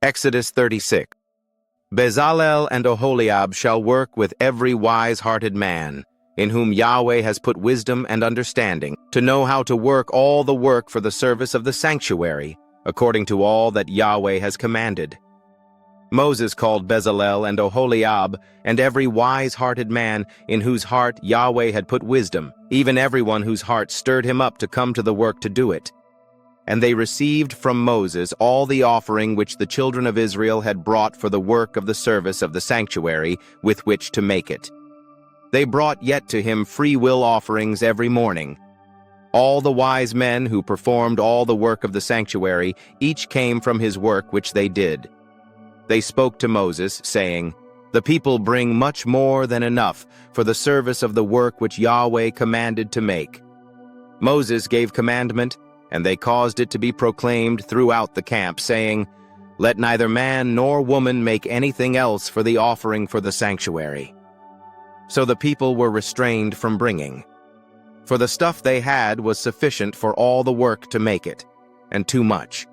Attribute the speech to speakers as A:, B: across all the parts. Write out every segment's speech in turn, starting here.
A: Exodus 36. Bezalel and Oholiab shall work with every wise-hearted man, in whom Yahweh has put wisdom and understanding, to know how to work all the work for the service of the sanctuary, according to all that Yahweh has commanded. Moses called Bezalel and Oholiab, and every wise-hearted man, in whose heart Yahweh had put wisdom, even everyone whose heart stirred him up to come to the work to do it. And they received from Moses all the offering which the children of Israel had brought for the work of the service of the sanctuary with which to make it. They brought yet to him free will offerings every morning. All the wise men who performed all the work of the sanctuary, each came from his work which they did. They spoke to Moses, saying, "The people bring much more than enough for the service of the work which Yahweh commanded to make." Moses gave commandment, and they caused it to be proclaimed throughout the camp, saying, "Let neither man nor woman make anything else for the offering for the sanctuary." So the people were restrained from bringing. For the stuff they had was sufficient for all the work to make it, and too much.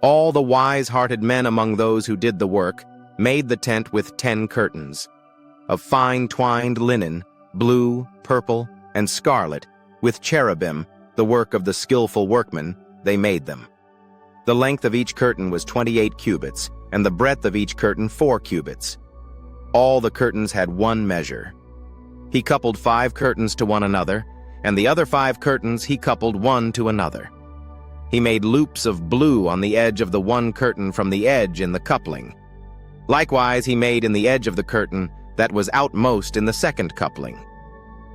A: All the wise-hearted men among those who did the work made the tent with 10 curtains, of fine twined linen, blue, purple, and scarlet, with cherubim, the work of the skillful workmen, they made them. The length of each curtain was 28 cubits, and the breadth of each curtain 4 cubits. All the curtains had one measure. He coupled 5 curtains to one another, and the other 5 curtains he coupled one to another. He made loops of blue on the edge of the one curtain from the edge in the coupling. Likewise he made in the edge of the curtain that was outmost in the second coupling.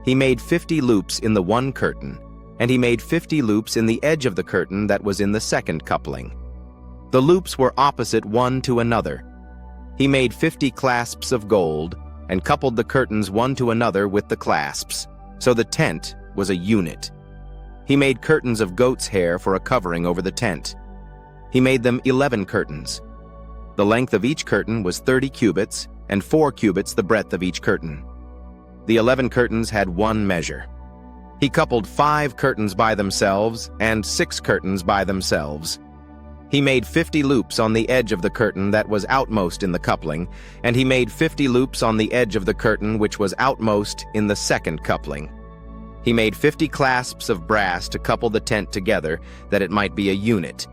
A: He made 50 loops in the one curtain, and he made 50 loops in the edge of the curtain that was in the second coupling. The loops were opposite one to another. He made 50 clasps of gold, and coupled the curtains one to another with the clasps, so the tent was a unit. He made curtains of goat's hair for a covering over the tent. He made them 11 curtains. The length of each curtain was 30 cubits, and 4 cubits the breadth of each curtain. The 11 curtains had one measure. He coupled 5 curtains by themselves and 6 curtains by themselves. He made 50 loops on the edge of the curtain that was outmost in the coupling, and he made 50 loops on the edge of the curtain which was outmost in the second coupling. He made 50 clasps of brass to couple the tent together, that it might be a unit.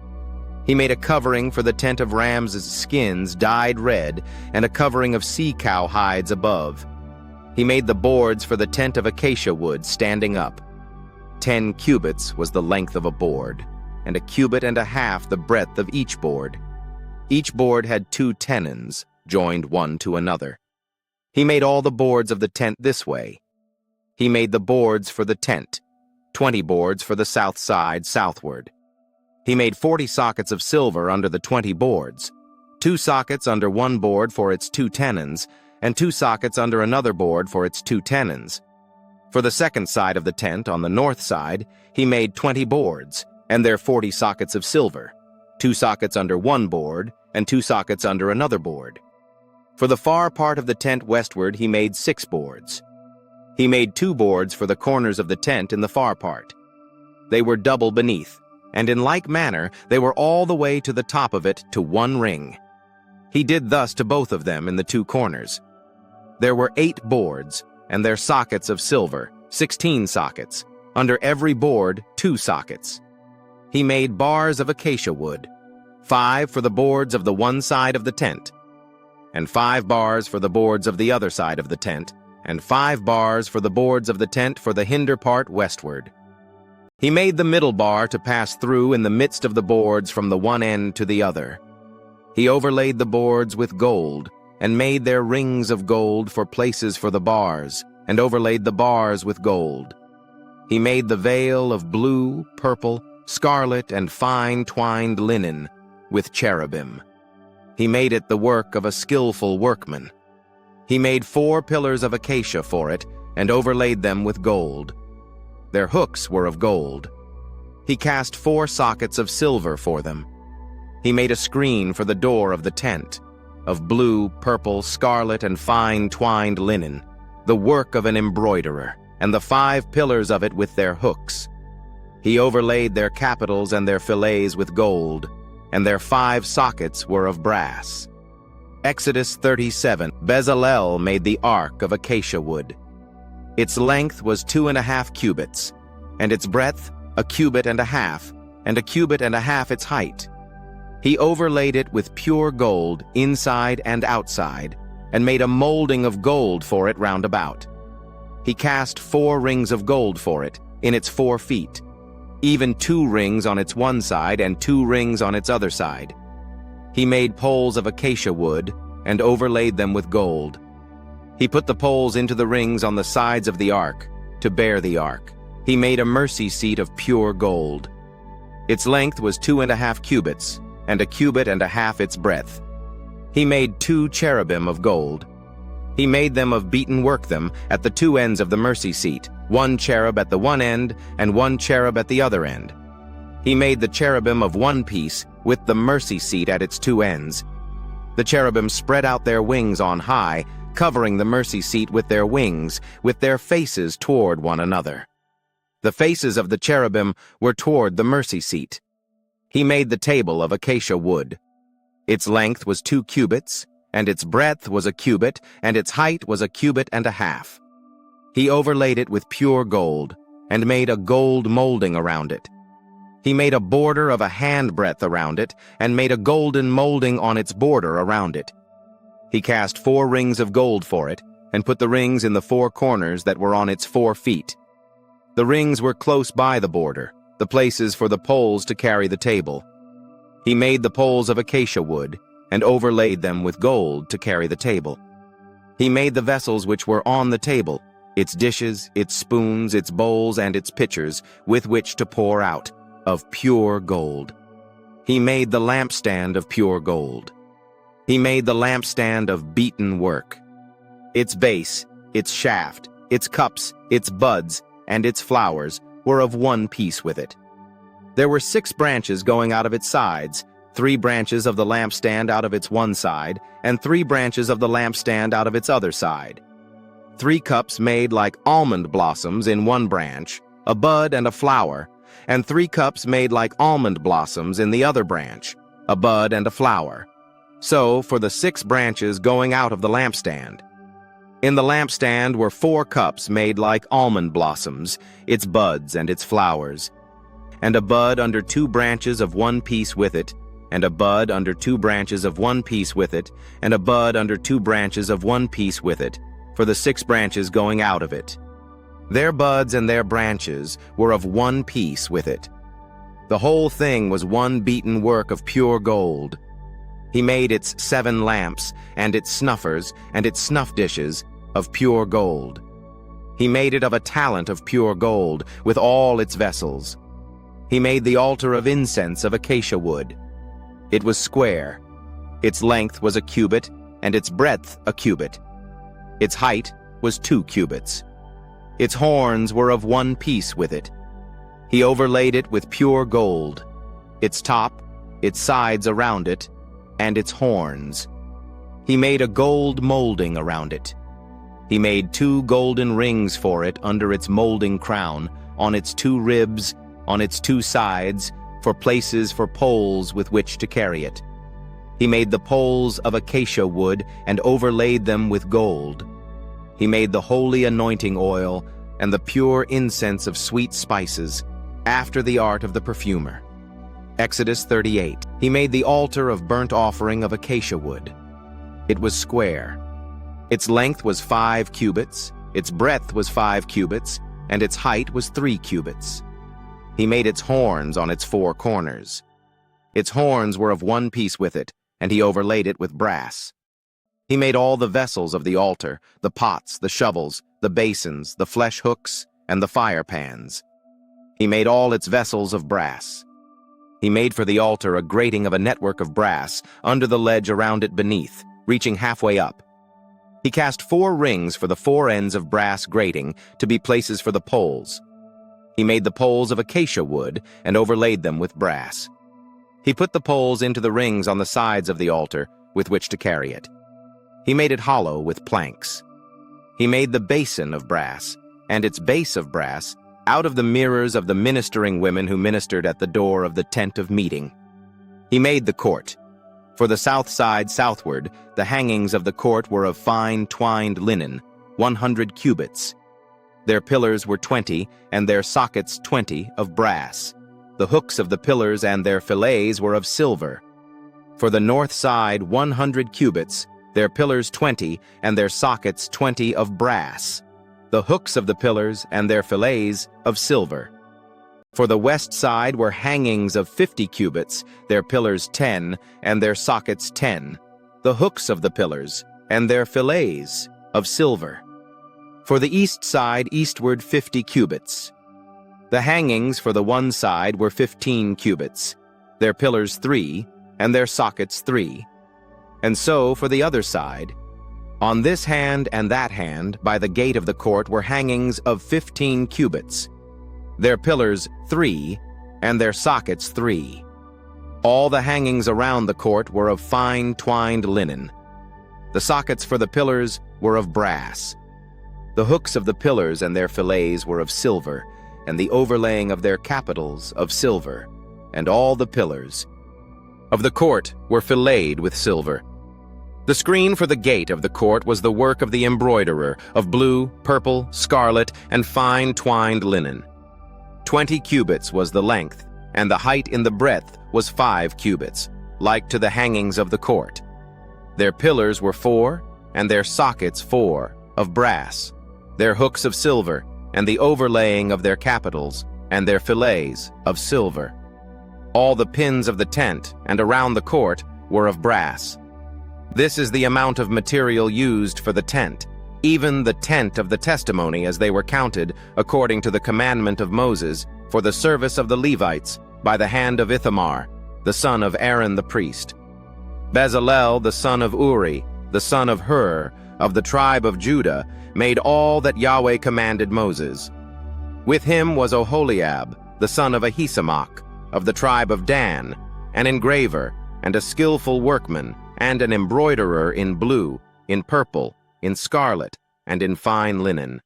A: He made a covering for the tent of rams' skins dyed red, and a covering of sea-cow hides above. He made the boards for the tent of acacia wood standing up. 10 cubits was the length of a board, and a cubit and a half the breadth of each board. Each board had 2 tenons, joined one to another. He made all the boards of the tent this way. He made the boards for the tent, 20 boards for the south side southward. He made 40 sockets of silver under the 20 boards, 2 sockets under one board for its 2 tenons, and 2 sockets under another board for its 2 tenons. For the second side of the tent, on the north side, he made 20 boards, and their 40 sockets of silver, 2 sockets under one board, and 2 sockets under another board. For the far part of the tent westward he made 6 boards. He made 2 boards for the corners of the tent in the far part. They were double beneath, and in like manner they were all the way to the top of it to one ring. He did thus to both of them in the 2 corners. There were 8 boards, and their sockets of silver, 16 sockets, under every board 2 sockets. He made bars of acacia wood, 5 for the boards of the one side of the tent, and 5 bars for the boards of the other side of the tent, and 5 bars for the boards of the tent for the hinder part westward. He made the middle bar to pass through in the midst of the boards from the one end to the other. He overlaid the boards with gold, and made their rings of gold for places for the bars, and overlaid the bars with gold. He made the veil of blue, purple, scarlet, and fine twined linen, with cherubim. He made it the work of a skillful workman. He made 4 pillars of acacia for it, and overlaid them with gold. Their hooks were of gold. He cast 4 sockets of silver for them. He made a screen for the door of the tent, of blue, purple, scarlet, and fine twined linen, the work of an embroiderer, and the 5 pillars of it with their hooks. He overlaid their capitals and their fillets with gold. and their 5 sockets were of brass. Exodus 37. Bezalel made the ark of acacia wood. Its length was 2.5 cubits, and its breadth a cubit and a half, and a cubit and a half its height. He overlaid it with pure gold inside and outside, and made a molding of gold for it round about. He cast 4 rings of gold for it, in its 4 feet, even 2 rings on its one side and 2 rings on its other side. He made poles of acacia wood, and overlaid them with gold. He put the poles into the rings on the sides of the ark, to bear the ark. He made a mercy seat of pure gold. Its length was 2.5 cubits, and a cubit and a half its breadth. He made 2 cherubim of gold. He made them of beaten workman at the 2 ends of the mercy seat, 1 cherub at the one end and 1 cherub at the other end. He made the cherubim of one piece with the mercy seat at its 2 ends. The cherubim spread out their wings on high, covering the mercy seat with their wings, with their faces toward one another. The faces of the cherubim were toward the mercy seat. He made the table of acacia wood. Its length was 2 cubits, and its breadth was a cubit, and its height was a cubit and a half. He overlaid it with pure gold, and made a gold molding around it. He made a border of a handbreadth around it, and made a golden molding on its border around it. He cast 4 rings of gold for it, and put the rings in the 4 corners that were on its 4 feet. The rings were close by the border, the places for the poles to carry the table. He made the poles of acacia wood, and overlaid them with gold to carry the table. He made the vessels which were on the table, its dishes, its spoons, its bowls, and its pitchers, with which to pour out, of pure gold. He made the lampstand of pure gold. He made the lampstand of beaten work. Its base, its shaft, its cups, its buds, and its flowers were of one piece with it. There were 6 branches going out of its sides, 3 branches of the lampstand out of its one side, and 3 branches of the lampstand out of its other side. 3 cups made like almond blossoms in one branch, a bud and a flower, and 3 cups made like almond blossoms in the other branch, a bud and a flower. So for the 6 branches going out of the lampstand. In the lampstand were 4 cups made like almond blossoms, its buds and its flowers, and a bud under 2 branches of one piece with it, and a bud under 2 branches of one piece with it, and a bud under 2 branches of one piece with it, for the 6 branches going out of it. Their buds and their branches were of one piece with it. The whole thing was one beaten work of pure gold. He made its 7 lamps, and its snuffers, and its snuff dishes, of pure gold. He made it of a talent of pure gold, with all its vessels. He made the altar of incense of acacia wood. It was square. Its length was a cubit, and its breadth a cubit. Its height was 2 cubits. Its horns were of one piece with it. He overlaid it with pure gold, its top, its sides around it, and its horns. He made a gold molding around it. He made 2 golden rings for it under its molding crown, on its 2 ribs, on its 2 sides, for places for poles with which to carry it. He made the poles of acacia wood and overlaid them with gold. He made the holy anointing oil and the pure incense of sweet spices, after the art of the perfumer. Exodus 38. He made the altar of burnt offering of acacia wood. It was square. Its length was 5 cubits, its breadth was 5 cubits, and its height was 3 cubits. He made its horns on its 4 corners. Its horns were of one piece with it, and he overlaid it with brass. He made all the vessels of the altar, the pots, the shovels, the basins, the flesh hooks, and the fire pans. He made all its vessels of brass. He made for the altar a grating of a network of brass under the ledge around it beneath, reaching halfway up. He cast 4 rings for the 4 ends of brass grating to be places for the poles. He made the poles of acacia wood and overlaid them with brass. He put the poles into the rings on the sides of the altar with which to carry it. He made it hollow with planks. He made the basin of brass, and its base of brass, out of the mirrors of the ministering women who ministered at the door of the tent of meeting. He made the court. For the south side southward, the hangings of the court were of fine twined linen, 100 cubits. Their pillars were 20, and their sockets 20, of brass. The hooks of the pillars and their fillets were of silver. For the north side 100 cubits, their pillars 20, and their sockets 20, of brass. The hooks of the pillars and their fillets of silver. For the west side were hangings of 50 cubits, their pillars 10, and their sockets 10. The hooks of the pillars and their fillets of silver. For the east side eastward 50 cubits. The hangings for the one side were 15 cubits, their pillars 3, and their sockets 3. And so for the other side. On this hand and that hand, by the gate of the court, were hangings of 15 cubits, their pillars 3, and their sockets 3. All the hangings around the court were of fine twined linen. The sockets for the pillars were of brass. The hooks of the pillars and their fillets were of silver, and the overlaying of their capitals of silver, and all the pillars of the court were filleted with silver. The screen for the gate of the court was the work of the embroiderer, of blue, purple, scarlet, and fine twined linen. 20 cubits was the length, and the height in the breadth was 5 cubits, like to the hangings of the court. Their pillars were 4, and their sockets 4, of brass, their hooks of silver, and the overlaying of their capitals, and their fillets of silver. All the pins of the tent and around the court were of brass. This is the amount of material used for the tent, even the tent of the testimony, as they were counted, according to the commandment of Moses, for the service of the Levites, by the hand of Ithamar, the son of Aaron the priest. Bezalel, the son of Uri, the son of Hur, of the tribe of Judah, made all that Yahweh commanded Moses. With him was Oholiab, the son of Ahisamach, of the tribe of Dan, an engraver, and a skillful workman, and an embroiderer in blue, in purple, in scarlet, and in fine linen.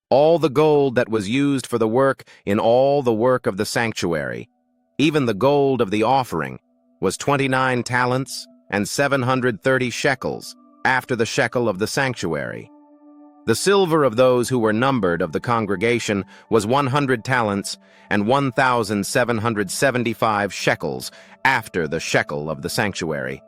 A: All the gold that was used for the work in all the work of the sanctuary, even the gold of the offering, was 29 talents and 730 shekels, after the shekel of the sanctuary. The silver of those who were numbered of the congregation was 100 talents and 1,775 shekels, after the shekel of the sanctuary.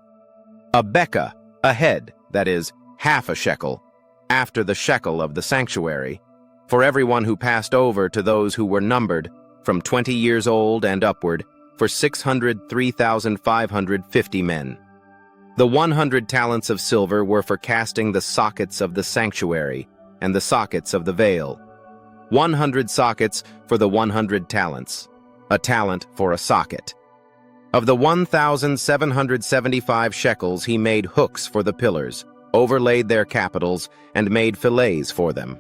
A: A bekah, a head, that is, half a shekel, after the shekel of the sanctuary, for everyone who passed over to those who were numbered, from 20 years old and upward, for 603,550 men. The 100 talents of silver were for casting the sockets of the sanctuary and the sockets of the veil. 100 sockets for the 100 talents, a talent for a socket. Of the 1,775 shekels he made hooks for the pillars, overlaid their capitals, and made fillets for them.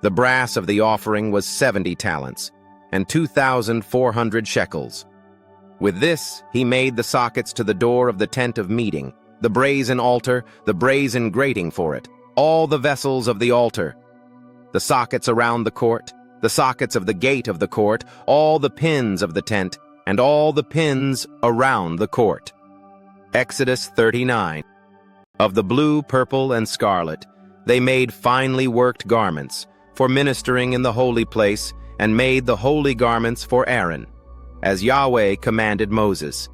A: The brass of the offering was 70 talents, and 2,400 shekels. With this he made the sockets to the door of the tent of meeting, the brazen altar, the brazen grating for it, all the vessels of the altar, the sockets around the court, the sockets of the gate of the court, all the pins of the tent, and all the pins around the court. Exodus 39. Of the blue, purple, and scarlet, they made finely worked garments for ministering in the holy place, and made the holy garments for Aaron, as Yahweh commanded Moses.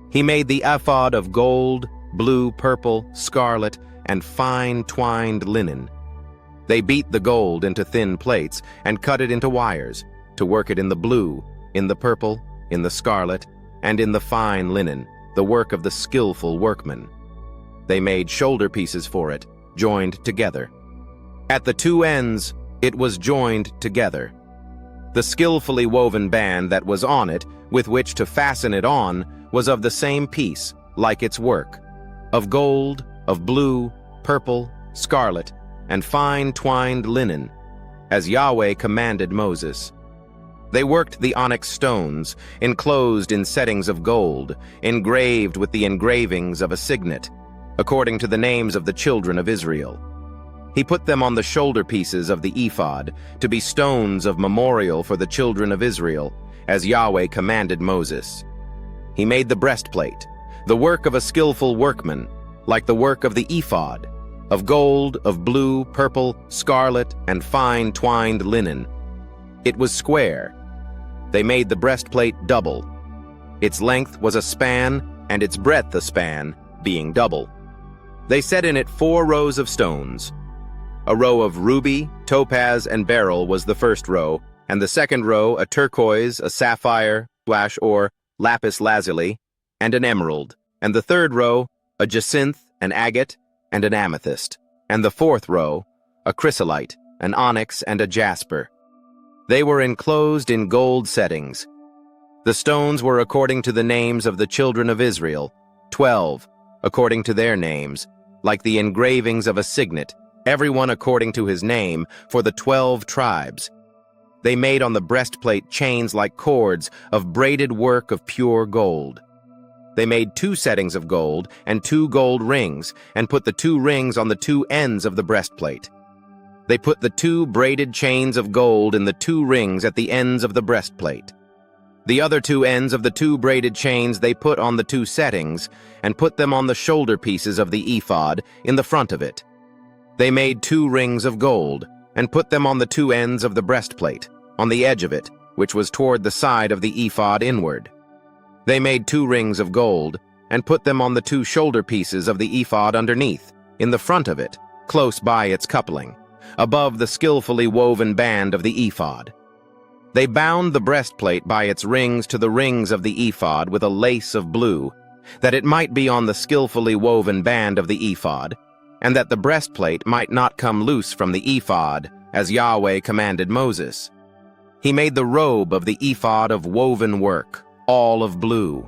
A: He made the ephod of gold, blue, purple, scarlet, and fine twined linen. They beat the gold into thin plates and cut it into wires, to work it in the blue, in the purple, in the scarlet, and in the fine linen, the work of the skillful workman. They made shoulder pieces for it, joined together. At the two ends it was joined together. The skillfully woven band that was on it, with which to fasten it on, was of the same piece, like its work, of gold, of blue, purple, scarlet, and fine twined linen, as Yahweh commanded Moses. They worked the onyx stones, enclosed in settings of gold, engraved with the engravings of a signet, according to the names of the children of Israel. He put them on the shoulder pieces of the ephod, to be stones of memorial for the children of Israel, as Yahweh commanded Moses. He made the breastplate, the work of a skillful workman, like the work of the ephod, of gold, of blue, purple, scarlet, and fine twined linen. It was square. They made the breastplate double. Its length was a span, and its breadth a span, being double. They set in it 4 rows of stones. A row of ruby, topaz, and beryl was the first row, and the second row a turquoise, a sapphire, or lapis lazuli, and an emerald, and the third row a jacinth, an agate, and an amethyst, and the fourth row a chrysolite, an onyx, and a jasper. They were enclosed in gold settings. The stones were according to the names of the children of Israel, 12, according to their names, like the engravings of a signet, everyone according to his name, for the 12 tribes. They made on the breastplate chains like cords of braided work of pure gold. They made 2 settings of gold and 2 gold rings, and put the 2 rings on the 2 ends of the breastplate. They put the 2 braided chains of gold in the 2 rings at the ends of the breastplate. The other 2 ends of the 2 braided chains they put on the 2 settings, and put them on the shoulder pieces of the ephod in the front of it. They made 2 rings of gold, and put them on the 2 ends of the breastplate, on the edge of it, which was toward the side of the ephod inward. They made 2 rings of gold, and put them on the 2 shoulder pieces of the ephod underneath, in the front of it, close by its coupling, above the skillfully woven band of the ephod. They bound the breastplate by its rings to the rings of the ephod with a lace of blue, that it might be on the skillfully woven band of the ephod, and that the breastplate might not come loose from the ephod, as Yahweh commanded Moses. He made the robe of the ephod of woven work, all of blue.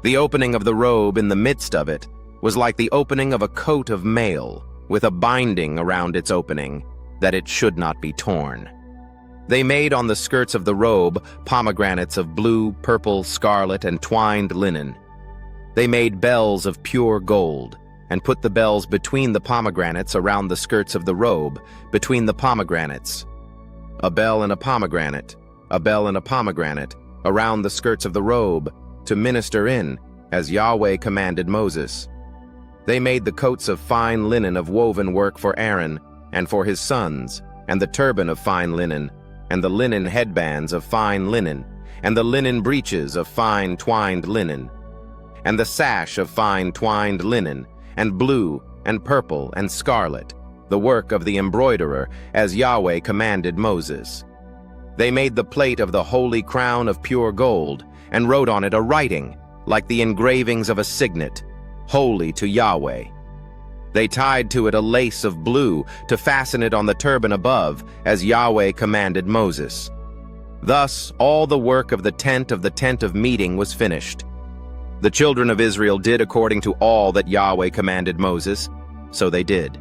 A: The opening of the robe in the midst of it was like the opening of a coat of mail, with a binding around its opening, that it should not be torn. They made on the skirts of the robe pomegranates of blue, purple, scarlet, and twined linen. They made bells of pure gold, and put the bells between the pomegranates around the skirts of the robe, between the pomegranates. A bell and a pomegranate, a bell and a pomegranate, around the skirts of the robe, to minister in, as Yahweh commanded Moses. They made the coats of fine linen of woven work for Aaron, and for his sons, and the turban of fine linen, and the linen headbands of fine linen, and the linen breeches of fine twined linen, and the sash of fine twined linen, and blue, and purple, and scarlet, the work of the embroiderer, as Yahweh commanded Moses. They made the plate of the holy crown of pure gold, and wrote on it a writing, like the engravings of a signet, holy to Yahweh. They tied to it a lace of blue to fasten it on the turban above, as Yahweh commanded Moses. Thus all the work of the tent of meeting was finished. The children of Israel did according to all that Yahweh commanded Moses, so they did.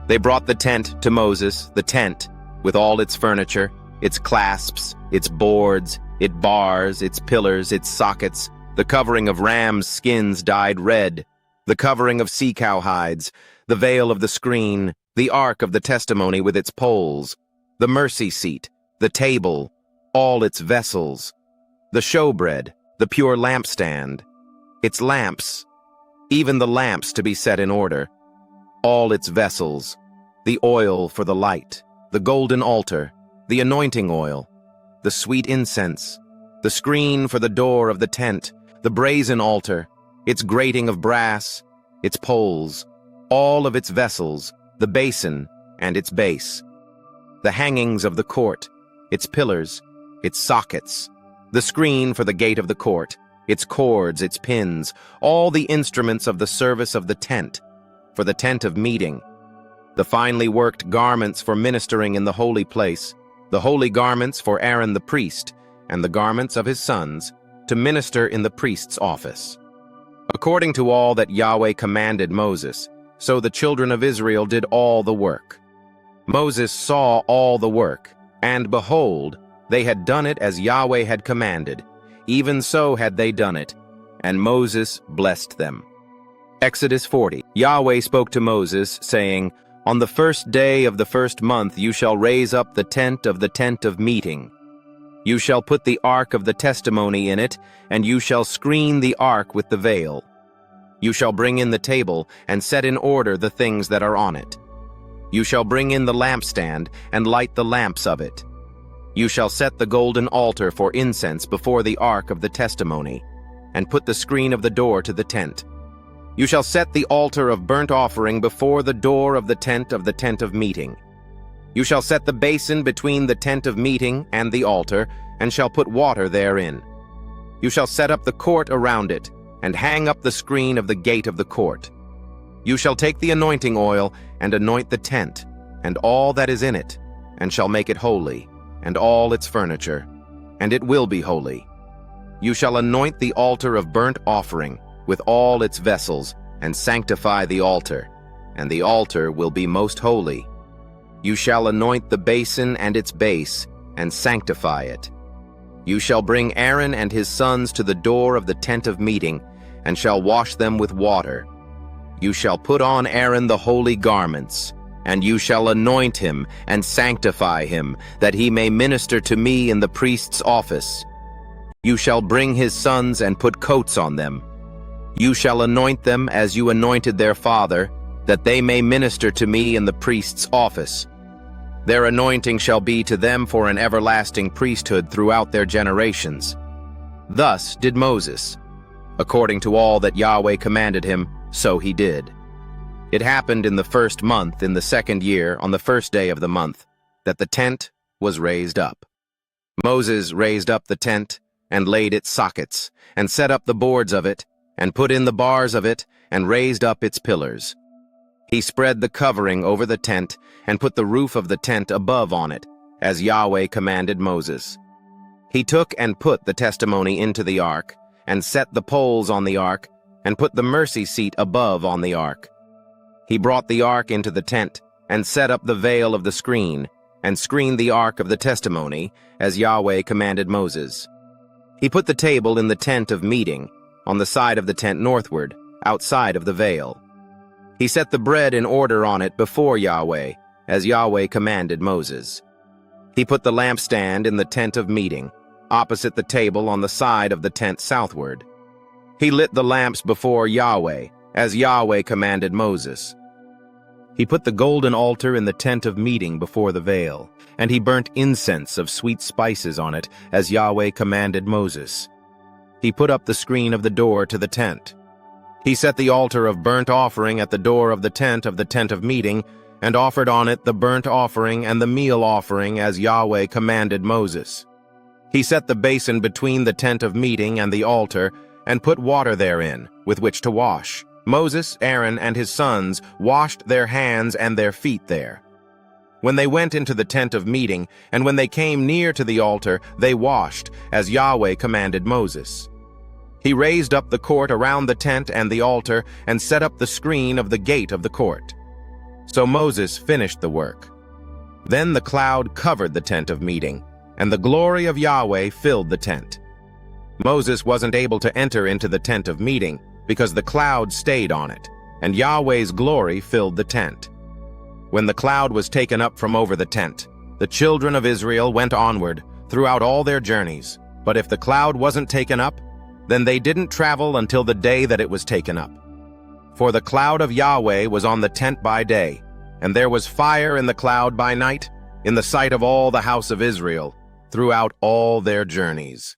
A: They brought the tent to Moses, the tent, with all its furniture, its clasps, its boards, its bars, its pillars, its sockets, the covering of rams' skins dyed red, the covering of sea-cow hides, the veil of the screen, the ark of the testimony with its poles, the mercy seat, the table, all its vessels, the showbread, the pure lampstand, its lamps, even the lamps to be set in order, all its vessels, the oil for the light, the golden altar, the anointing oil, the sweet incense, the screen for the door of the tent, the brazen altar, its grating of brass, its poles, all of its vessels, the basin and its base, the hangings of the court, its pillars, its sockets, the screen for the gate of the court, its cords, its pins, all the instruments of the service of the tent, for the tent of meeting, the finely worked garments for ministering in the holy place, the holy garments for Aaron the priest, and the garments of his sons, to minister in the priest's office. According to all that Yahweh commanded Moses, so the children of Israel did all the work. Moses saw all the work, and behold, they had done it as Yahweh had commanded, even so had they done it, and Moses blessed them. Exodus 40. Yahweh spoke to Moses, saying, On the first day of the first month you shall raise up the tent of meeting. You shall put the ark of the testimony in it, and you shall screen the ark with the veil. You shall bring in the table, and set in order the things that are on it. You shall bring in the lampstand, and light the lamps of it. You shall set the golden altar for incense before the ark of the testimony, and put the screen of the door to the tent. You shall set the altar of burnt offering before the door of the tent of meeting. You shall set the basin between the tent of meeting and the altar, and shall put water therein. You shall set up the court around it, and hang up the screen of the gate of the court. You shall take the anointing oil, and anoint the tent, and all that is in it, and shall make it holy, and all its furniture, and it will be holy. You shall anoint the altar of burnt offering, with all its vessels, and sanctify the altar, and the altar will be most holy. You shall anoint the basin and its base, and sanctify it. You shall bring Aaron and his sons to the door of the tent of meeting, and shall wash them with water. You shall put on Aaron the holy garments, and you shall anoint him and sanctify him, that he may minister to me in the priest's office. You shall bring his sons and put coats on them. You shall anoint them as you anointed their father, that they may minister to me in the priest's office. Their anointing shall be to them for an everlasting priesthood throughout their generations. Thus did Moses. According to all that Yahweh commanded him, so he did. It happened in the 1st month, in the 2nd year, on the 1st day of the month, that the tent was raised up. Moses raised up the tent, and laid its sockets, and set up the boards of it, and put in the bars of it, and raised up its pillars. He spread the covering over the tent, and put the roof of the tent above on it, as Yahweh commanded Moses. He took and put the testimony into the ark, and set the poles on the ark, and put the mercy seat above on the ark. He brought the ark into the tent, and set up the veil of the screen, and screened the ark of the testimony, as Yahweh commanded Moses. He put the table in the tent of meeting, on the side of the tent northward, outside of the veil. He set the bread in order on it before Yahweh, as Yahweh commanded Moses. He put the lampstand in the tent of meeting, opposite the table on the side of the tent southward. He lit the lamps before Yahweh, as Yahweh commanded Moses. He put the golden altar in the tent of meeting before the veil, and he burnt incense of sweet spices on it, as Yahweh commanded Moses. He put up the screen of the door to the tent. He set the altar of burnt offering at the door of the tent of meeting, and offered on it the burnt offering and the meal offering, as Yahweh commanded Moses. He set the basin between the tent of meeting and the altar, and put water therein, with which to wash. Moses, Aaron, and his sons washed their hands and their feet there. When they went into the tent of meeting, and when they came near to the altar, they washed, as Yahweh commanded Moses. He raised up the court around the tent and the altar, and set up the screen of the gate of the court. So Moses finished the work. Then the cloud covered the tent of meeting, and the glory of Yahweh filled the tent. Moses wasn't able to enter into the tent of meeting, because the cloud stayed on it, and Yahweh's glory filled the tent. When the cloud was taken up from over the tent, the children of Israel went onward throughout all their journeys. But if the cloud wasn't taken up, then they didn't travel until the day that it was taken up. For the cloud of Yahweh was on the tent by day, and there was fire in the cloud by night, in the sight of all the house of Israel, throughout all their journeys.